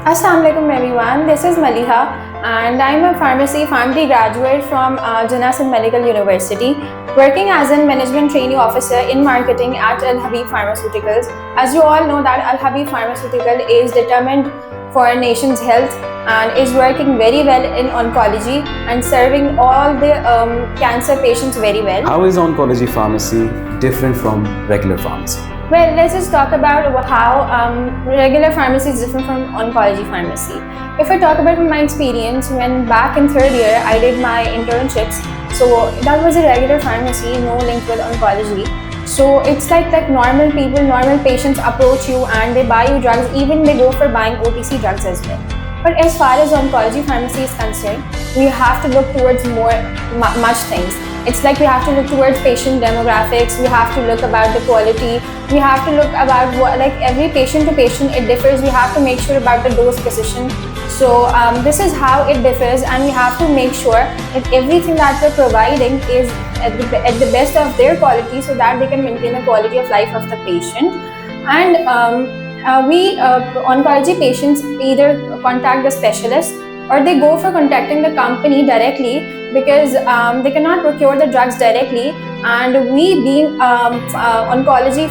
Assalamu alaikum everyone, this is Maliha and I'm a pharmacy graduate from Janassan Medical University, working as a management trainee officer in marketing at Al Habib Pharmaceuticals. As you all know that Al Habib Pharmaceutical is determined for our nation's health and is working very well in oncology and serving all the cancer patients very well. How is oncology pharmacy different from regular pharmacy? Well, let's just talk about how regular pharmacy is different from oncology pharmacy. If I talk about my experience, when back in third year, I did my internships. So that was a regular pharmacy, no link with oncology. So it's like normal people, normal patients approach you and they buy you drugs, even they go for buying OTC drugs as well. But as far as oncology pharmacy is concerned, we have to look towards much things. It's like we have to look towards patient demographics, we have to look about the quality, we have to look about what, like every patient to patient it differs, we have to make sure about the dose precision. So this is how it differs, and we have to make sure that everything that we're providing is at the best of their quality so that they can maintain the quality of life of the patient. And oncology patients either contact the specialist or they go for contacting the company directly because they cannot procure the drugs directly, and we being oncology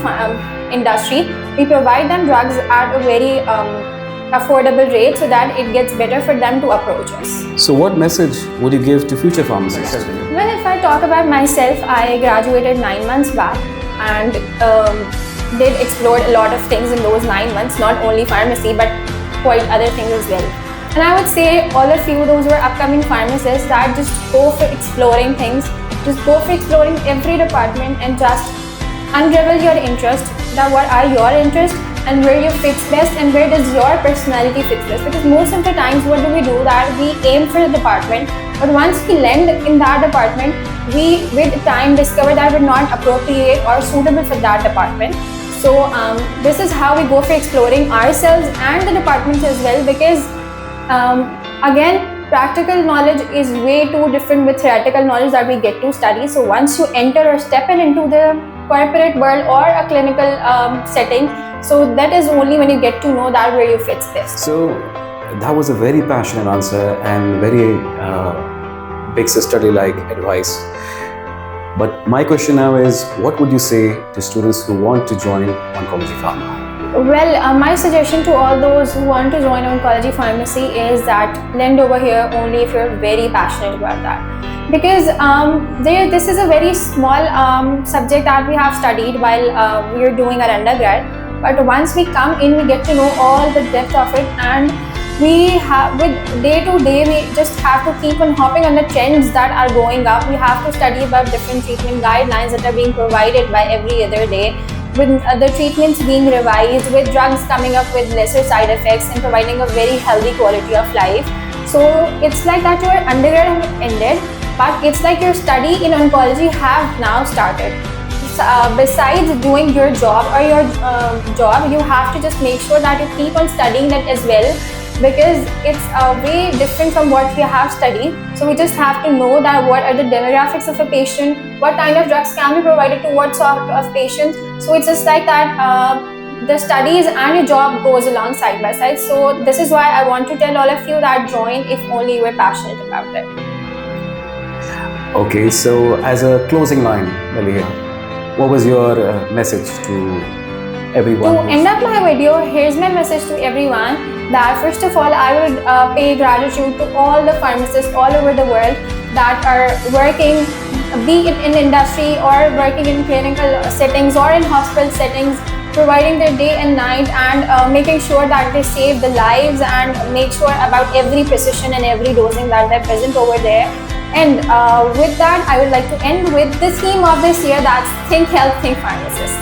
industry, we provide them drugs at a very affordable rate so that it gets better for them to approach us. So what message would you give to future pharmacists? Well, if I talk about myself, I graduated 9 months back and did explore a lot of things in those 9 months, not only pharmacy but quite other things as well. And I would say all of you, those who are upcoming pharmacists, that just go for exploring things, just go for exploring every department and just unravel your interest, that what are your interests and where you fit best and where does your personality fit best. Because most of the times what do? That we aim for the department, but once we land in that department, we with time discover that we're not appropriate or suitable for that department. So this is how we go for exploring ourselves and the departments as well, because again, practical knowledge is way too different with theoretical knowledge that we get to study. So once you enter or step into the corporate world or a clinical setting, so that is only when you get to know that where you fit best. So that was a very passionate answer and very big sisterly-like advice. But my question now is, what would you say to students who want to join oncology pharma? Well, my suggestion to all those who want to join oncology pharmacy is that land over here only if you're very passionate about that. Because this is a very small subject that we have studied while we are doing our undergrad. But once we come in, we get to know all the depth of it, and we have, with day to day, we just have to keep on hopping on the trends that are going up. We have to study about different treatment guidelines that are being provided by every other day, with the treatments being revised, with drugs coming up with lesser side effects and providing a very healthy quality of life. So it's like that your undergrad have ended, but it's like your study in oncology have now started. Besides doing your job or your job, you have to just make sure that you keep on studying that as well, because it's way different from what we have studied. So we just have to know that what are the demographics of a patient, what kind of drugs can be provided to what sort of patients. So it's just like that the studies and your job goes along side by side. So this is why I want to tell all of you that join if only you are passionate about it. Okay, so as a closing line, Maliha, what was your message to everyone? To end up my video, here's my message to everyone, that first of all, I would pay gratitude to all the pharmacists all over the world that are working, be it in industry or working in clinical settings or in hospital settings, providing their day and night and making sure that they save the lives and make sure about every precision and every dosing that they're present over there. And with that, I would like to end with the theme of this year, that's Think Health, Think Pharmacist.